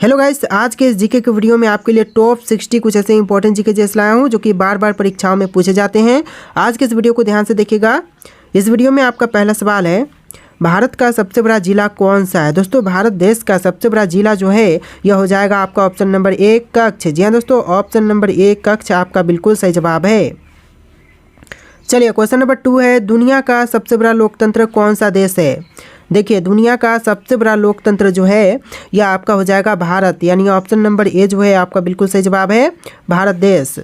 Hello guys, आज के इस जीके के वीडियो में आपके लिए टॉप 60 कुछ ऐसे इंपॉर्टेंट जीके जैसे लाया हूं जो कि बार बार परीक्षाओं में पूछे जाते हैं। आज के इस वीडियो को ध्यान से देखिएगा। इस वीडियो में आपका पहला सवाल है, भारत का सबसे बड़ा जिला कौन सा है। दोस्तों, भारत देश का सबसे बड़ा जिला जो है यह हो जाएगा आपका ऑप्शन नंबर 1 कच्छ। जी हाँ दोस्तों, ऑप्शन नंबर 1 कच्छ आपका बिल्कुल सही जवाब है। चलिए, क्वेश्चन नंबर 2 है, दुनिया का सबसे बड़ा लोकतंत्र कौन सा देश है। देखिए, दुनिया का सबसे बड़ा लोकतंत्र जो है यह आपका हो जाएगा भारत, यानी ऑप्शन नंबर ए जो है आपका बिल्कुल सही जवाब है, भारत देश।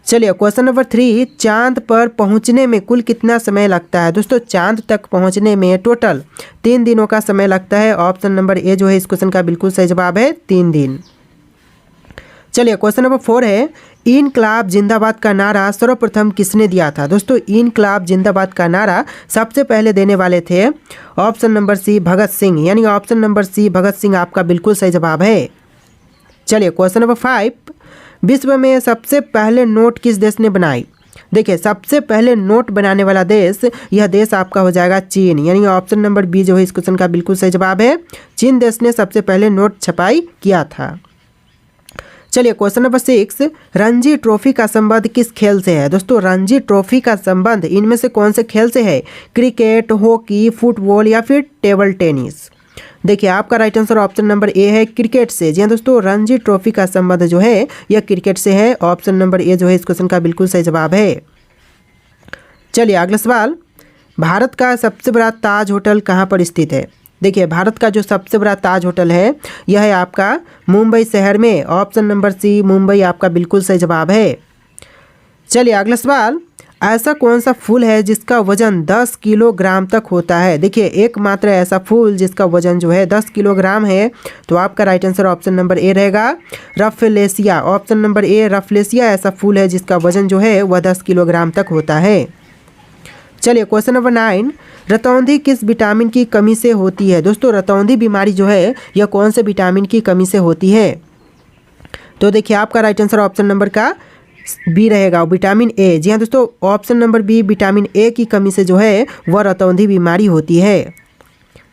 चलिए, क्वेश्चन नंबर 3, चांद पर पहुंचने में कुल कितना समय लगता है। दोस्तों, चांद तक पहुंचने में टोटल 3 दिनों का समय लगता है। ऑप्शन नंबर ए जो है इस क्वेश्चन का बिल्कुल सही जवाब है, 3 दिन। चलिए, क्वेश्चन नंबर 4 है, इनकलाब जिंदाबाद का नारा सर्वप्रथम किसने दिया था। दोस्तों, इनकलाब जिंदाबाद का नारा सबसे पहले देने वाले थे ऑप्शन नंबर सी भगत सिंह, यानी ऑप्शन नंबर सी भगत सिंह आपका बिल्कुल सही जवाब है। चलिए, क्वेश्चन नंबर 5, विश्व में सबसे पहले नोट किस देश ने बनाई। देखिए, सबसे पहले नोट बनाने वाला देश, यह देश आपका हो जाएगा चीन, यानी ऑप्शन नंबर बी जो है इस क्वेश्चन का बिल्कुल सही जवाब है। चीन देश ने सबसे पहले नोट छपाई किया था। चलिए, क्वेश्चन नंबर 6, रणजी ट्रॉफी का संबंध किस खेल से है। दोस्तों, रणजी ट्रॉफी का संबंध इनमें से कौन से खेल से है। क्रिकेट, हॉकी, फुटबॉल या फिर टेबल टेनिस। देखिए, आपका right answer option number A है, क्रिकेट से। जी हाँ दोस्तों, रणजी ट्रॉफी का संबंध जो है यह क्रिकेट से है। ऑप्शन नंबर ए जो है इस क्वेश्चन का बिल्कुल सही जवाब है। चलिए, अगला सवाल, भारत का सबसे बड़ा ताज होटल कहाँ पर स्थित है। देखिए, भारत का जो सबसे बड़ा ताज होटल है यह है आपका मुंबई शहर में। ऑप्शन नंबर सी मुंबई आपका बिल्कुल सही जवाब है। चलिए, अगला सवाल, ऐसा कौन सा फूल है जिसका वजन 10 किलोग्राम तक होता है। देखिए, एकमात्र ऐसा फूल जिसका वजन जो है 10 किलोग्राम है, तो आपका right answer option number A रहेगा, रफलेसिया। ऑप्शन नंबर ए रफलेसिया ऐसा फूल है जिसका वजन जो है वह 10 किलोग्राम तक होता है। चलिए, क्वेश्चन नंबर 9, रतौंधी किस विटामिन की कमी से होती है। दोस्तों, रतौंधी बीमारी जो है यह कौन से विटामिन की कमी से होती है। तो देखिए, आपका राइट आंसर ऑप्शन नंबर का बी रहेगा, विटामिन ए। जी हाँ दोस्तों, option number B vitamin A की कमी से जो है वह रतौंधी बीमारी होती है।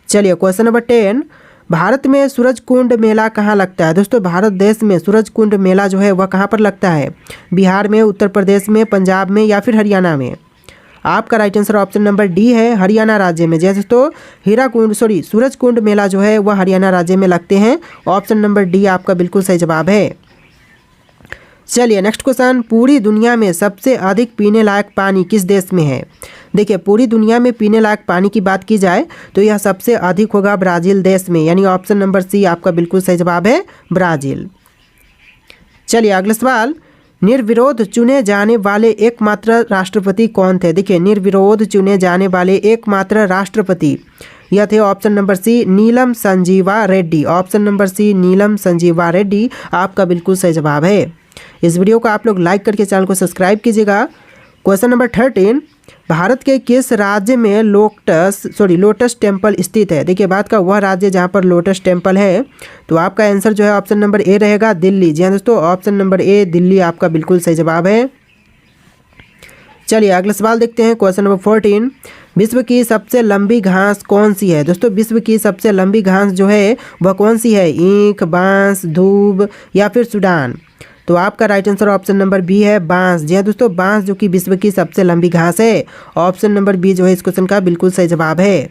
चलिए, क्वेश्चन नंबर 10, भारत में सूरजकुंड मेला कहाँ लगता है। दोस्तों, भारत देश में सूरजकुंड मेला जो है वह कहाँ पर लगता है। बिहार में, उत्तर प्रदेश में, पंजाब में या फिर हरियाणा में। आपका right answer option number D है, हरियाणा राज्य में। जैसे दोस्तों, सूरजकुंड मेला जो है वह हरियाणा राज्य में लगते हैं। ऑप्शन नंबर डी आपका बिल्कुल सही जवाब है। चलिए, नेक्स्ट क्वेश्चन, पूरी दुनिया में सबसे अधिक पीने लायक पानी किस देश में है। देखिए, पूरी दुनिया में पीने लायक पानी की बात की जाए तो यह सबसे अधिक होगा ब्राज़ील देश में, यानी ऑप्शन नंबर सी आपका बिल्कुल सही जवाब है, ब्राज़ील। चलिए, अगला सवाल, निर्विरोध चुने जाने वाले एकमात्र राष्ट्रपति कौन थे। देखिए, निर्विरोध चुने जाने वाले एकमात्र राष्ट्रपति यह थे option number C Neelam Sanjiva Reddy. Option number C Neelam Sanjiva Reddy आपका बिल्कुल सही जवाब है। इस वीडियो को आप लोग लाइक करके चैनल को सब्सक्राइब कीजिएगा। क्वेश्चन नंबर 13, भारत के किस राज्य में लोटस टेम्पल स्थित है। देखिए, भारत का वह राज्य जहाँ पर लोटस टेम्पल है, तो आपका आंसर जो है ऑप्शन नंबर ए रहेगा, दिल्ली। जी हाँ दोस्तों, ऑप्शन नंबर ए दिल्ली आपका बिल्कुल सही जवाब है। चलिए, अगला सवाल देखते हैं। क्वेश्चन नंबर 14, विश्व की सबसे लंबी घास कौन सी है। दोस्तों, विश्व की सबसे लंबी घास जो है वह कौन सी है। ईंख, बांस, धूब या फिर सूडान। तो आपका right answer option number B है, बांस। जी हाँ दोस्तों, बांस जो कि विश्व की सबसे लंबी घास है। ऑप्शन नंबर बी जो है इस क्वेश्चन का बिल्कुल सही जवाब है।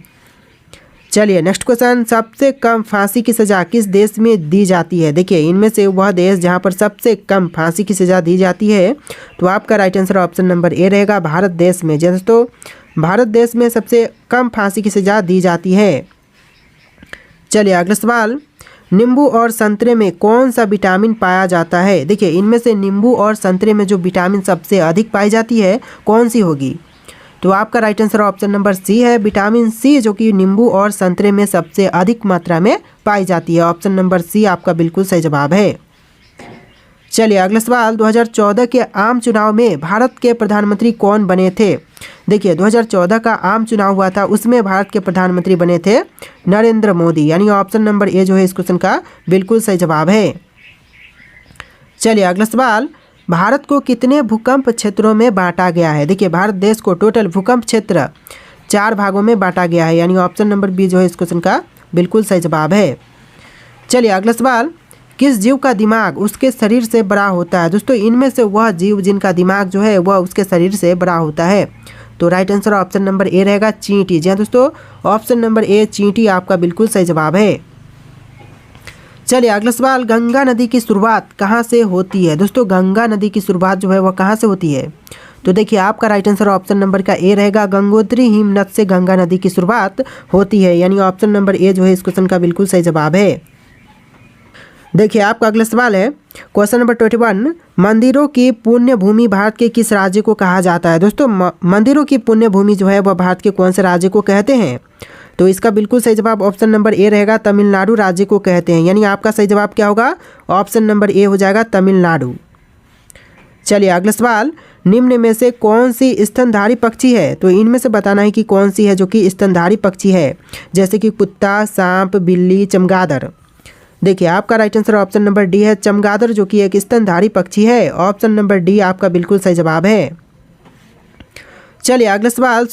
चलिए, नेक्स्ट क्वेश्चन, सबसे कम फांसी की सज़ा किस देश में दी जाती है। देखिए, इनमें से वह देश जहाँ पर सबसे कम फांसी की सज़ा दी जाती है, तो आपका right answer option number A रहेगा, भारत देश में। जी दोस्तों, भारत देश में सबसे कम फांसी की सज़ा दी जाती है। चलिए, अगला सवाल, नींबू और संतरे में कौन सा विटामिन पाया जाता है। देखिए, इनमें से नींबू और संतरे में जो विटामिन सबसे अधिक पाई जाती है कौन सी होगी। तो आपका right answer option number C है, विटामिन सी, जो कि नींबू और संतरे में सबसे अधिक मात्रा में पाई जाती है। ऑप्शन नंबर सी आपका बिल्कुल सही जवाब है। चलिए, अगला सवाल, 2014 के आम चुनाव में भारत के प्रधानमंत्री कौन बने थे। देखिए, 2014 का आम चुनाव हुआ था, उसमें भारत के प्रधानमंत्री बने थे नरेंद्र मोदी, यानी ऑप्शन नंबर ए जो है इस क्वेश्चन का बिल्कुल सही जवाब है। चलिए, अगला सवाल, भारत को कितने भूकंप क्षेत्रों में बांटा गया है। देखिए, भारत देश को टोटल भूकंप क्षेत्र 4 भागों में बांटा गया है, यानी ऑप्शन नंबर बी जो है इस क्वेश्चन का बिल्कुल सही जवाब है। चलिए अगला सवाल, किस जीव का दिमाग उसके शरीर से बड़ा होता है? दोस्तों इनमें से वह जीव जिनका दिमाग जो है वह उसके शरीर से बड़ा होता है। तो right answer option number A रहेगा, चींटी। जी हाँ दोस्तों, ऑप्शन नंबर ए चींटी आपका बिल्कुल सही जवाब है। चलिए अगला सवाल, गंगा नदी की शुरुआत कहाँ से होती है? दोस्तों गंगा नदी की शुरुआत जो है वह कहाँ से होती है? तो देखिए आपका राइट आंसर ऑप्शन नंबर का ए रहेगा, गंगोत्री हिमनद से गंगा नदी की शुरुआत होती है, यानी ऑप्शन नंबर ए जो है इस क्वेश्चन का बिल्कुल सही जवाब है। देखिए आपका अगला सवाल है क्वेश्चन नंबर 21, मंदिरों की पुण्य भूमि भारत के किस राज्य को कहा जाता है? दोस्तों मंदिरों की पुण्य भूमि जो है वह भारत के कौन से राज्य को कहते हैं? तो इसका बिल्कुल सही जवाब ऑप्शन नंबर ए रहेगा, तमिलनाडु राज्य को कहते हैं, यानी आपका सही जवाब क्या होगा? ऑप्शन नंबर ए हो जाएगा, तमिलनाडु। चलिए अगला सवाल, निम्न में से कौन सी स्तनधारी पक्षी है? तो इनमें से बताना है कि कौन सी है जो कि स्तनधारी पक्षी है, जैसे कि कुत्ता, सांप, बिल्ली, चमगादड़। देखिए आपका right answer option number D है, चमगादड़, जो कि एक स्तनधारी पक्षी है। ऑप्शन नंबर डी आपका बिल्कुल सही जवाब है। चलिए अगला सवाल,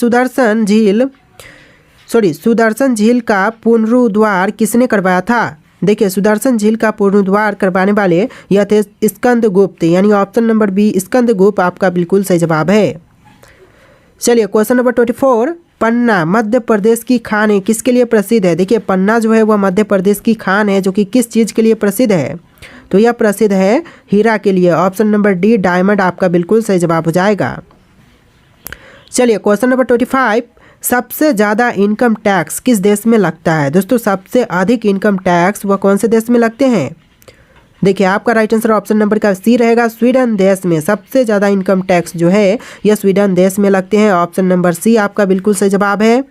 सुदर्शन झील का पुनरुद्धार किसने करवाया था? देखिए सुदर्शन झील का पुनरुद्धार करवाने वाले यह थे स्कंदगुप्त, यानी ऑप्शन नंबर बी स्कंदगुप्त आपका बिल्कुल सही जवाब है। चलिए क्वेश्चन नंबर 24, पन्ना मध्य प्रदेश की खान है किसके लिए प्रसिद्ध है? देखिए पन्ना जो है वह मध्य प्रदेश की खान है, जो कि किस चीज़ के लिए प्रसिद्ध है? तो यह प्रसिद्ध है हीरा के लिए। ऑप्शन नंबर डी डायमंड आपका बिल्कुल सही जवाब हो जाएगा। चलिए क्वेश्चन नंबर 25, सबसे ज़्यादा इनकम टैक्स किस देश में लगता है? दोस्तों सबसे अधिक इनकम टैक्स वह कौन से देश में लगते हैं? देखिए आपका राइट आंसर ऑप्शन नंबर का सी रहेगा, स्वीडन देश में सबसे ज़्यादा इनकम टैक्स जो है यह स्वीडन देश में लगते हैं। ऑप्शन नंबर सी आपका बिल्कुल सही जवाब है।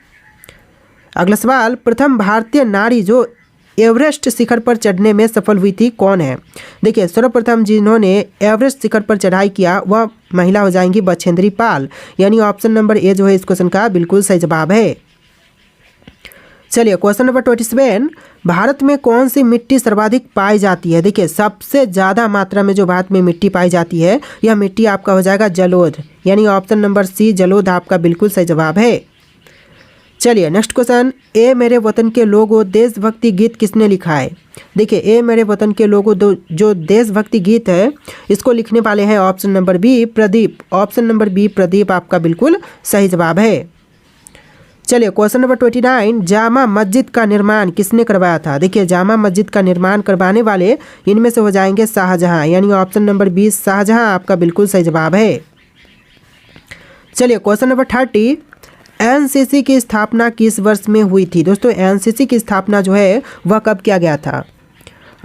अगला सवाल, प्रथम भारतीय नारी जो एवरेस्ट शिखर पर चढ़ने में सफल हुई थी कौन है? देखिए सर्वप्रथम जिन्होंने एवरेस्ट शिखर पर चढ़ाई किया वह महिला हो जाएंगी बछेंद्री पाल, यानी ऑप्शन नंबर ए जो है इस क्वेश्चन का बिल्कुल सही जवाब है। चलिए क्वेश्चन नंबर 27, भारत में कौन सी मिट्टी सर्वाधिक पाई जाती है? देखिए सबसे ज़्यादा मात्रा में जो भारत में मिट्टी पाई जाती है यह मिट्टी आपका हो जाएगा जलोढ़, यानी ऑप्शन नंबर सी जलोढ़ आपका बिल्कुल सही जवाब है। चलिए नेक्स्ट क्वेश्चन, ए मेरे वतन के लोगो देशभक्ति गीत किसने लिखा है? देखिए ए मेरे वतन के लोगो जो देशभक्ति गीत है इसको लिखने वाले हैं option number B Pradeep. Option number B Pradeep आपका बिल्कुल सही जवाब है। चलिए क्वेश्चन नंबर 29, जामा मस्जिद का निर्माण किसने करवाया था? देखिए जामा मस्जिद का निर्माण करवाने वाले इनमें से हो जाएंगे शाहजहां, यानी ऑप्शन नंबर 20 शाहजहां आपका बिल्कुल सही जवाब है। चलिए क्वेश्चन नंबर 30, एनसीसी की स्थापना किस वर्ष में हुई थी? दोस्तों एनसीसी की स्थापना जो है वह कब किया गया था?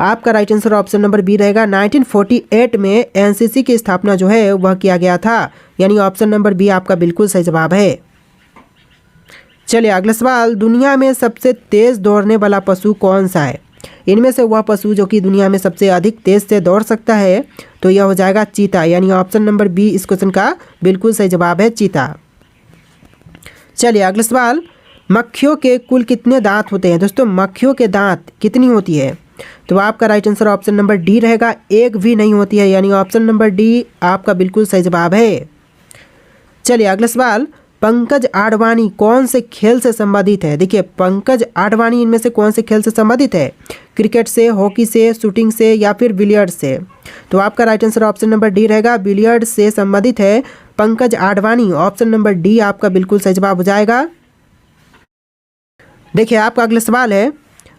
आपका right answer option number B रहेगा, 1948 में एनसीसी की स्थापना जो है वह किया गया था, यानी ऑप्शन नंबर बी आपका बिल्कुल सही जवाब है। चलिए अगला सवाल, दुनिया में सबसे तेज़ दौड़ने वाला पशु कौन सा है? इनमें से वह पशु जो कि दुनिया में सबसे अधिक तेज़ से दौड़ सकता है तो यह हो जाएगा चीता, यानी ऑप्शन नंबर बी इस क्वेश्चन का बिल्कुल सही जवाब है, चीता। चलिए अगला सवाल, मक्खियों के कुल कितने दांत होते हैं? दोस्तों मक्खियों के दांत कितनी होती है? तो आपका right answer option number D रहेगा, एक भी नहीं होती है, यानी ऑप्शन नंबर डी आपका बिल्कुल सही जवाब है। चलिए अगला सवाल, पंकज आडवाणी कौन से खेल से संबंधित है? देखिए पंकज आडवाणी इनमें से कौन से खेल से संबंधित है? क्रिकेट से, हॉकी से, शूटिंग से या फिर बिलियर्ड से? तो आपका right answer option number D रहेगा, बिलियर्ड से संबंधित है Pankaj Advani. Option number D आपका बिल्कुल सही जवाब हो जाएगा। देखिए आपका अगला सवाल है,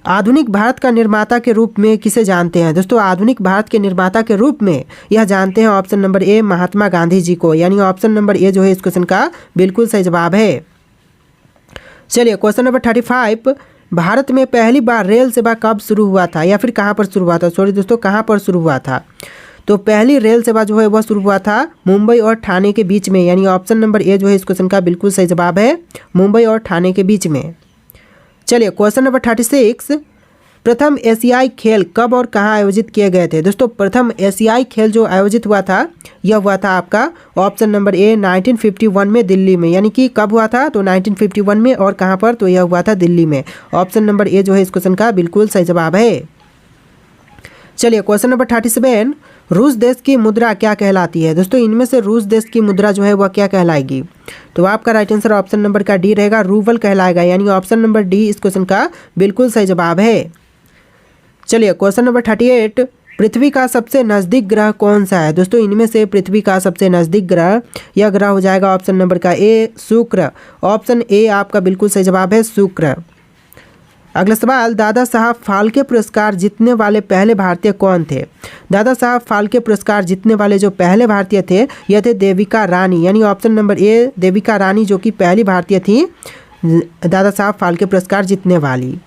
आधुनिक भारत का निर्माता के रूप में किसे जानते हैं? दोस्तों आधुनिक भारत के निर्माता के रूप में यह जानते हैं option number A Mahatma Gandhi ji को, यानी ऑप्शन नंबर ए जो है इस क्वेश्चन का बिल्कुल सही जवाब है। चलिए क्वेश्चन नंबर 35, भारत में पहली बार रेल सेवा कब शुरू हुआ था या फिर कहाँ पर शुरू हुआ था? सॉरी दोस्तों, कहाँ पर शुरू हुआ था? तो पहली रेल सेवा जो है वह शुरू हुआ था मुंबई और ठाणे के बीच में, यानी ऑप्शन नंबर ए जो है इस क्वेश्चन का बिल्कुल सही जवाब है, मुंबई और ठाणे के बीच में। चलिए क्वेश्चन नंबर 36, प्रथम एशियाई खेल कब और कहाँ आयोजित किए गए थे? दोस्तों प्रथम एशियाई खेल जो आयोजित हुआ था यह हुआ था आपका ऑप्शन नंबर ए 1951 में दिल्ली में, यानी कि कब हुआ था? तो 1951 में, और कहाँ पर? तो यह हुआ था दिल्ली में। ऑप्शन नंबर ए जो है इस क्वेश्चन का बिल्कुल सही जवाब है। चलिए क्वेश्चन नंबर 37, रूस देश की मुद्रा क्या कहलाती है? दोस्तों इनमें से रूस देश की मुद्रा जो है वह क्या कहलाएगी? तो आपका राइट आंसर ऑप्शन नंबर का डी रहेगा, रूबल कहलाएगा, यानी ऑप्शन नंबर डी इस क्वेश्चन का बिल्कुल सही जवाब है। चलिए क्वेश्चन नंबर 38, पृथ्वी का सबसे नज़दीक ग्रह कौन सा है? दोस्तों इनमें से पृथ्वी का सबसे नज़दीक ग्रह, यह ग्रह हो जाएगा ऑप्शन नंबर का ए शुक्र। ऑप्शन ए आपका बिल्कुल सही जवाब है शुक्र। अगला सवाल, दादा साहब फाल्के पुरस्कार जीतने वाले पहले भारतीय कौन थे? दादा साहब फाल्के पुरस्कार जीतने वाले जो पहले भारतीय थे यह थे देविका रानी, यानी option number A Devika Rani जो कि पहली भारतीय थी दादा साहब फाल्के पुरस्कार जीतने वाली।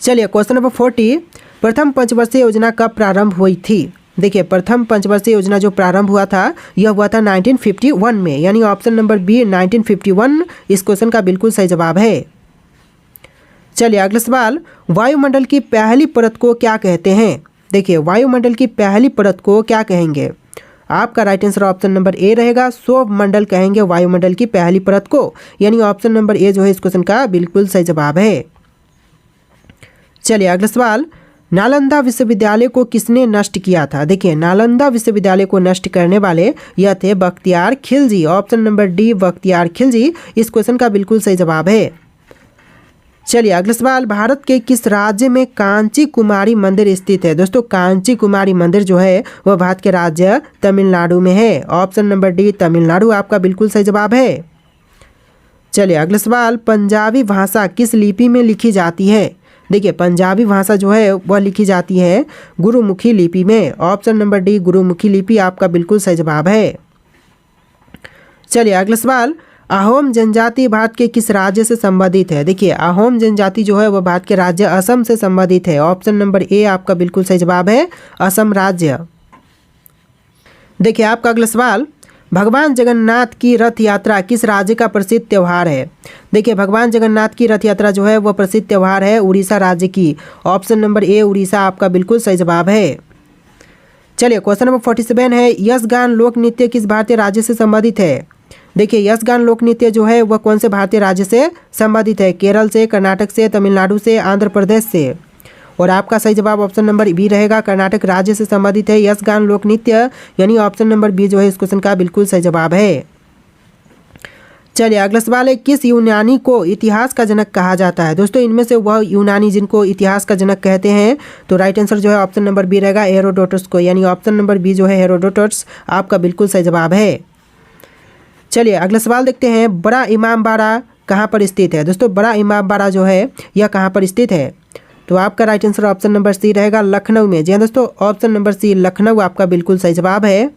चलिए क्वेश्चन नंबर 40, प्रथम पंचवर्षीय योजना कब प्रारंभ हुई थी? देखिए प्रथम पंचवर्षीय योजना जो प्रारंभ हुआ था यह हुआ था 1951 में, यानी ऑप्शन नंबर बी 1951 इस क्वेश्चन का बिल्कुल सही जवाब है। चलिए अगला सवाल, वायुमंडल की पहली परत को क्या कहते हैं? देखिए वायुमंडल की पहली परत को क्या कहेंगे? आपका right answer option number A रहेगा, सौरमंडल कहेंगे वायुमंडल की पहली परत को, यानी ऑप्शन नंबर ए जो है इस क्वेश्चन का बिल्कुल सही जवाब है। चलिए अगला सवाल, नालंदा विश्वविद्यालय को किसने नष्ट किया था? देखिए नालंदा विश्वविद्यालय को नष्ट करने वाले यह थे Bakhtiyar Khilji. Option number D Bakhtiyar Khilji इस क्वेश्चन का बिल्कुल सही जवाब है। चलिए अगला सवाल, भारत के किस राज्य में कांची कुमारी मंदिर स्थित है? दोस्तों कांची कुमारी मंदिर जो है वह भारत के राज्य तमिलनाडु में है। ऑप्शन नंबर डी तमिलनाडु आपका बिल्कुल सही जवाब है। चलिए अगला सवाल, पंजाबी भाषा किस लिपि में लिखी जाती है? देखिए पंजाबी भाषा जो है वह लिखी जाती है गुरुमुखी लिपि में। ऑप्शन नंबर डी गुरुमुखी लिपि आपका बिल्कुल सही जवाब है। चलिए अगला सवाल, अहोम जनजाति भारत के किस राज्य से संबंधित है? देखिए अहोम जनजाति जो है वह भारत के राज्य असम से संबंधित है। ऑप्शन नंबर ए आपका बिल्कुल सही जवाब है असम राज्य। देखिए आपका अगला सवाल, भगवान जगन्नाथ की रथ यात्रा किस राज्य का प्रसिद्ध त्यौहार है? देखिए भगवान जगन्नाथ की रथ यात्रा जो है वह प्रसिद्ध त्यौहार है उड़ीसा राज्य की। ऑप्शन नंबर ए उड़ीसा आपका बिल्कुल सही जवाब है। चलिए क्वेश्चन नंबर 47 है, यशगान लोक नृत्य किस भारतीय राज्य से संबंधित है? देखिए यशगान लोक नृत्य जो है वह कौन से भारतीय राज्य से संबंधित है? केरल से, कर्नाटक से, तमिलनाडु से, आंध्र प्रदेश से। और आपका सही जवाब ऑप्शन नंबर बी रहेगा, कर्नाटक राज्य से संबंधित है यशगान लोक नृत्य, यानी ऑप्शन नंबर बी जो है इस क्वेश्चन का बिल्कुल सही जवाब है। चलिए अगला सवाल है, किस यूनानी को इतिहास का जनक कहा जाता है? दोस्तों इनमें से वह यूनानी जिनको इतिहास का जनक कहते हैं तो राइट आंसर जो है ऑप्शन नंबर बी रहेगा हेरोडोटस को, यानी ऑप्शन नंबर बी जो है हेरोडोटस आपका बिल्कुल सही जवाब है। चलिए अगला सवाल देखते हैं, बड़ा इमामबाड़ा कहाँ पर स्थित है? दोस्तों बड़ा इमामबाड़ा जो है यह कहाँ पर स्थित है? तो आपका right answer option number C रहेगा लखनऊ में। जी हाँ दोस्तों ऑप्शन नंबर सी लखनऊ आपका बिल्कुल सही जवाब है।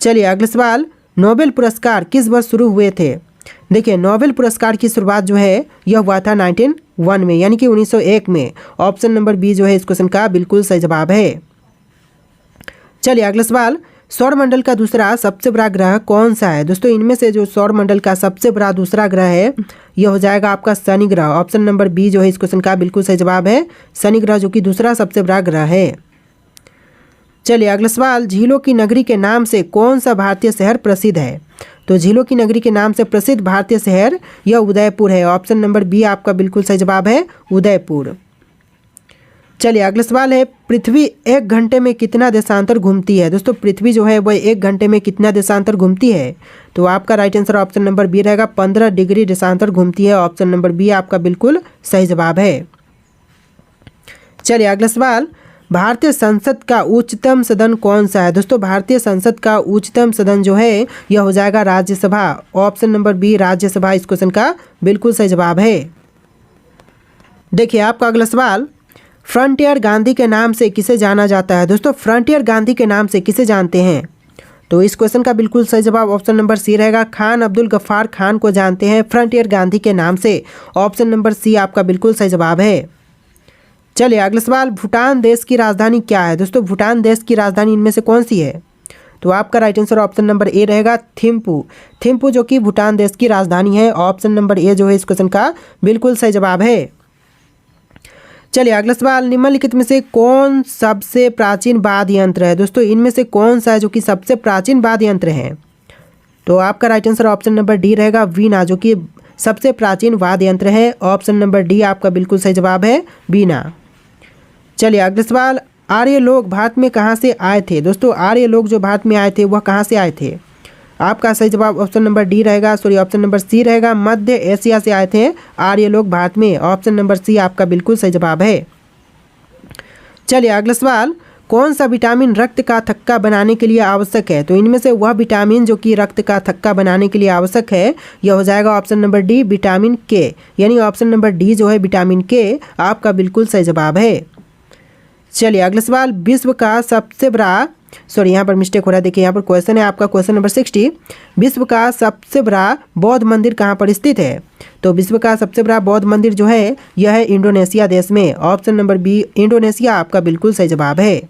चलिए अगला सवाल, नोबेल पुरस्कार किस वर्ष शुरू हुए थे? देखिए नोबेल पुरस्कार की शुरुआत जो है यह हुआ था 1901 में, यानी कि 1901 में। ऑप्शन नंबर बी जो है इस क्वेश्चन का बिल्कुल सही जवाब है। चलिए अगला सवाल, सौरमंडल का दूसरा सबसे बड़ा ग्रह कौन सा है? दोस्तों इनमें से जो सौरमंडल का सबसे बड़ा दूसरा ग्रह है यह हो जाएगा आपका शनि ग्रह। ऑप्शन नंबर बी जो है इस क्वेश्चन का बिल्कुल सही जवाब है शनि ग्रह, जो कि दूसरा सबसे बड़ा ग्रह है। चलिए अगला सवाल, झीलों की नगरी के नाम से कौन सा भारतीय शहर प्रसिद्ध है? तो झीलों की नगरी के नाम से प्रसिद्ध भारतीय शहर यह उदयपुर है। ऑप्शन नंबर बी आपका बिल्कुल सही जवाब है उदयपुर। चलिए अगला सवाल है, पृथ्वी 1 घंटे में कितना देशांतर घूमती है? दोस्तों पृथ्वी जो है वह 1 घंटे में कितना देशांतर घूमती है? तो आपका right answer option number B रहेगा 15 डिग्री देशांतर घूमती है। ऑप्शन नंबर बी आपका बिल्कुल सही जवाब है। चलिए अगला सवाल, भारतीय संसद का उच्चतम सदन कौन सा है? दोस्तों भारतीय संसद का उच्चतम सदन जो है यह हो जाएगा Rajya Sabha. Option number B Rajya Sabha इस क्वेश्चन का बिल्कुल सही जवाब है। देखिए आपका अगला सवाल, फ्रंटियर गांधी के नाम से किसे जाना जाता है? दोस्तों फ्रंटियर गांधी के नाम से किसे जानते हैं? तो इस क्वेश्चन का बिल्कुल सही जवाब ऑप्शन नंबर सी रहेगा, खान अब्दुल गफ्फार खान को जानते हैं फ्रंटियर गांधी के नाम से। ऑप्शन नंबर सी आपका बिल्कुल सही जवाब है। चलिए अगला सवाल, भूटान देश की राजधानी क्या है? दोस्तों भूटान देश की राजधानी इनमें से कौन सी है? तो आपका right answer option number A रहेगा थिम्पू। थिम्पू जो कि भूटान देश की राजधानी है। ऑप्शन नंबर ए जो है इस क्वेश्चन का बिल्कुल सही जवाब है। चलिए अगला सवाल, निम्नलिखित में से कौन सबसे प्राचीन वाद्य यंत्र है? दोस्तों इनमें से कौन सा है जो कि सबसे प्राचीन वाद्य यंत्र है? तो आपका right answer option number D रहेगा वीणा, जो कि सबसे प्राचीन वाद्य यंत्र है। ऑप्शन नंबर डी आपका बिल्कुल सही जवाब है वीणा। चलिए अगला सवाल, आर्य लोग भारत में कहाँ से आए थे? दोस्तों आर्य लोग जो भारत में आए थे वह कहाँ से आए थे? आपका सही जवाब ऑप्शन नंबर डी रहेगा, ऑप्शन नंबर सी रहेगा, मध्य एशिया से आए थे आर्य लोग भारत में। ऑप्शन नंबर सी आपका बिल्कुल सही जवाब है। चलिए अगला सवाल, कौन सा विटामिन रक्त का थक्का बनाने के लिए आवश्यक है? तो इनमें से वह विटामिन जो कि रक्त का थक्का बनाने के लिए आवश्यक है यह हो जाएगा ऑप्शन नंबर डी विटामिन के, यानी ऑप्शन नंबर डी जो है विटामिन के आपका बिल्कुल सही जवाब है। चलिए अगला सवाल, विश्व का सबसे बड़ा, सॉरी यहाँ पर मिस्टेक हो रहा है, देखिए यहाँ पर क्वेश्चन है आपका क्वेश्चन नंबर 60, विश्व का सबसे बड़ा बौद्ध मंदिर कहाँ पर स्थित है? तो विश्व का सबसे बड़ा बौद्ध मंदिर जो है यह है इंडोनेशिया देश में, ऑप्शन नंबर बी इंडोनेशिया आपका बिल्कुल सही जवाब है।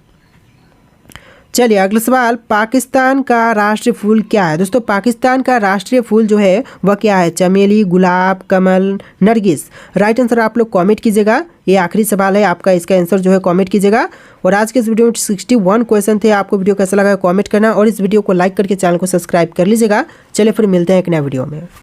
चलिए अगला सवाल, पाकिस्तान का राष्ट्रीय फूल क्या है? दोस्तों पाकिस्तान का राष्ट्रीय फूल जो है वह क्या है? चमेली, गुलाब, कमल, नरगिस। राइट आंसर आप लोग कमेंट कीजिएगा, ये आखिरी सवाल है आपका, इसका आंसर जो है कमेंट कीजिएगा। और आज के इस वीडियो में 61 क्वेश्चन थे, आपको वीडियो कैसा लगा कमेंट करना और इस वीडियो को लाइक करके चैनल को सब्सक्राइब कर लीजिएगा। चलिए फिर मिलते हैं एक नए वीडियो में।